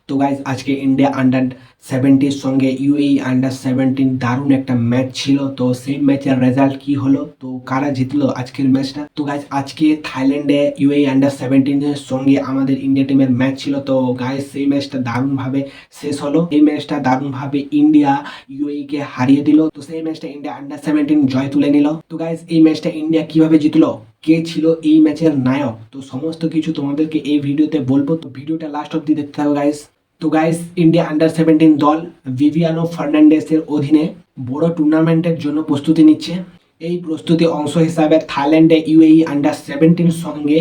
তো গাইজ আজকে India under 17 সঙ্গে ইউএই আন্ডার 17 দারুণ একটা ম্যাচ ছিল। তো সেই ম্যাচের রেজাল্ট কি হলো, তো কারা জিতলো আজকের ম্যাচটা। তো গাইজ আজকে থাইল্যান্ডে ইউএই আন্ডার 17 এর সঙ্গে আমাদের ইন্ডিয়া টিমের ম্যাচ ছিল। তো গাইজ সেই ম্যাচটা দারুণ ভাবে শেষ হলো। এই ম্যাচটা দারুণ ভাবে ইন্ডিয়া ইউএই কে হারিয়ে দিল। তো সেই ম্যাচটা ইন্ডিয়া আন্ডার 17 জয় তুলে নিল। তো গাইজ এই ম্যাচটা ইন্ডিয়া কিভাবে জিতলো, কে ছিল এই ম্যাচের নায়ক, তো সমস্ত কিছু তোমাদেরকে এই ভিডিওতে বলবো। তো ভিডিওটা লাস্ট অব্দি দেখতে হবে গাইজ। তো গাইস ইন্ডিয়া আন্ডার 17 দল ভিভিয়ানো ফার্নান্ডেসের অধীনে বড় টুর্নামেন্টের জন্য প্রস্তুতি নিচ্ছে। এই প্রস্তুতি অংশ হিসাবে থাইল্যান্ডে ইউএই আন্ডার 17 সঙ্গে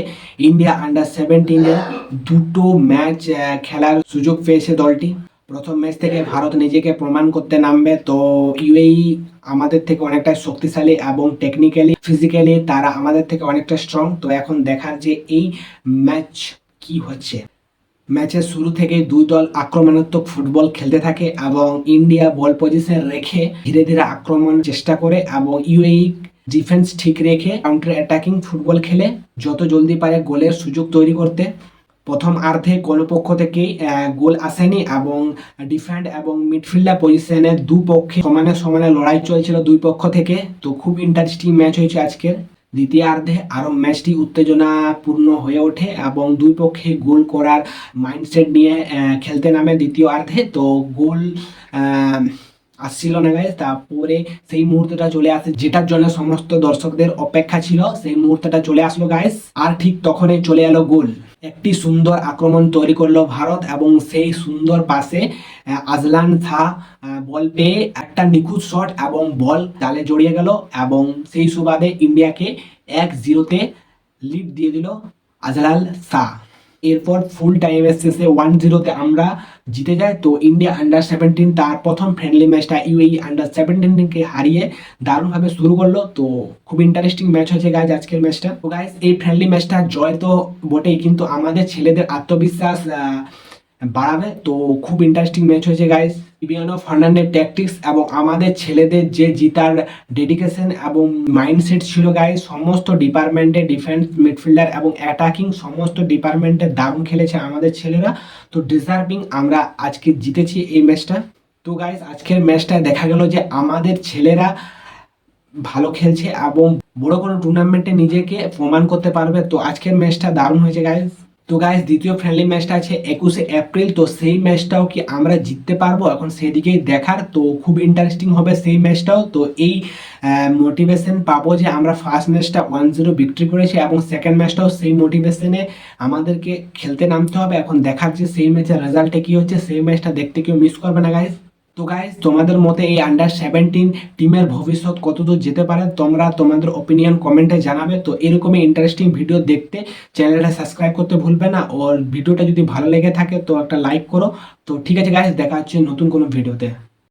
ইন্ডিয়া আন্ডার 17 এর দুটো ম্যাচ খেলার সুযোগ পেয়েছে দলটি। প্রথম ম্যাচ থেকে ভারত নিজেকে প্রমাণ করতে নামবে। তো ইউএই আমাদের থেকে অনেকটা শক্তিশালী এবং টেকনিক্যালি ফিজিক্যালি তারা আমাদের থেকে অনেকটা স্ট্রং। তো এখন দেখার যে এই ম্যাচ কি হচ্ছে। ম্যাচের শুরু থেকে দুই দল আক্রমণাত্মক ফুটবল খেলতে থাকে এবং ইন্ডিয়া বল পজিশন রেখে ধীরে ধীরে আক্রমণ চেষ্টা করে এবং ইউএই ডিফেন্স ঠিক রেখে কাউন্টার অ্যাটাকিং ফুটবল খেলে যত জলদি পারে গোলের সুযোগ তৈরি করতে। প্রথম অর্ধে কোনো পক্ষ থেকে গোল আসেনি এবং ডিফেন্ড এবং মিডফিল্ডার পজিশনে দুপক্ষে সমানে সমানে লড়াই চলছিল দুই পক্ষ থেকে। তো খুব ইন্টারেস্টিং ম্যাচ হয়েছে আজকের। দ্বিতীয়ার্ধে আরও ম্যাচটি উত্তেজনাপূর্ণ হয়ে ওঠে এবং দুই পক্ষে গোল করার মাইন্ডসেট নিয়ে খেলতে নামে দ্বিতীয়ার্ধে। তো গোল আসছিল না গাইজ। তারপরে সেই মুহূর্তটা চলে আসে যেটার জন্য সমস্ত দর্শকদের অপেক্ষা ছিল, সেই মুহূর্তটা চলে আসলো গাইজ। আর ঠিক তখনই চলে এলো গোল। একটি সুন্দর আক্রমণ তৈরি করলো ভারত এবং সেই সুন্দর পাশে আজলান শাহ বল পেয়ে একটা নিখুঁত শট এবং বল জালে জড়িয়ে গেল এবং সেই সুবাদে ইন্ডিয়াকে 1-0 লিড দিয়ে দিল আজলান শাহ। এরপর ফুল টাইমের শেষে 1-0 আমরা জিতে যাই। তো ইন্ডিয়া আন্ডার 17 তার প্রথম ফ্রেন্ডলি ম্যাচটা ইউএই আন্ডার 17কে হারিয়ে দারুণভাবে শুরু করলো। তো খুব ইন্টারেস্টিং ম্যাচ হয়েছে গাইজ আজকের ম্যাচটা। তো গাইজ এই ফ্রেন্ডলি ম্যাচটা জয় তো বটেই, কিন্তু আমাদের ছেলেদের আত্মবিশ্বাস বাড়াবে। তো খুব ইন্টারেস্টিং ম্যাচ হয়েছে গাইজ। ভিভিয়ানো ফার্নান্ডের ট্যাকটিক্স এবং আমাদের ছেলেদের যে জিতার ডেডিকেশন এবং মাইন্ডসেট ছিল গাইজ, সমস্ত ডিপার্টমেন্টে ডিফেন্স মিডফিল্ডার এবং অ্যাটাকিং সমস্ত ডিপার্টমেন্টে দারুণ খেলেছে আমাদের ছেলেরা। তো ডিজার্ভিং আমরা আজকে জিতেছি এই ম্যাচটা। তো গাইজ আজকের ম্যাচটা দেখা গেল যে আমাদের ছেলেরা ভালো খেলছে এবং বড় কোনো টুর্নামেন্টে নিজেকে প্রমাণ করতে পারবে। তো আজকের ম্যাচটা দারুণ হয়েছে গাইজ। তো গাইজ দ্বিতীয় ফ্রেন্ডলি ম্যাচটা আছে 21শে এপ্রিল। তো সেই ম্যাচটাও কি আমরা জিততে পারবো, এখন সেদিকেই দেখার। তো খুব ইন্টারেস্টিং হবে সেই ম্যাচটাও। তো এই মোটিভেশন পাবো যে আমরা ফার্স্ট ম্যাচটা 1-0 বিক্রি করেছি এবং সেকেন্ড ম্যাচটাও সেই মোটিভেশনে আমাদেরকে খেলতে নামতে হবে। এখন দেখার যে সেই ম্যাচের রেজাল্টে কি হচ্ছে, সেই ম্যাচটা দেখতে কেউ মিস করবে না গাইজ। তো গাইজ তোমাদের মতে এই আন্ডার 17 টিমের ভবিষ্যৎ কতদূর যেতে পারে, তোমরা তোমাদের ওপিনিয়ন কমেন্টে জানাবে। তো এরকমই ইন্টারেস্টিং ভিডিও দেখতে চ্যানেলটা সাবস্ক্রাইব করতে ভুলবে না, আর ভিডিওটা যদি ভালো লেগে থাকে তো একটা লাইক করো। তো ঠিক আছে গাইজ, দেখা হচ্ছে নতুন কোনো ভিডিওতে।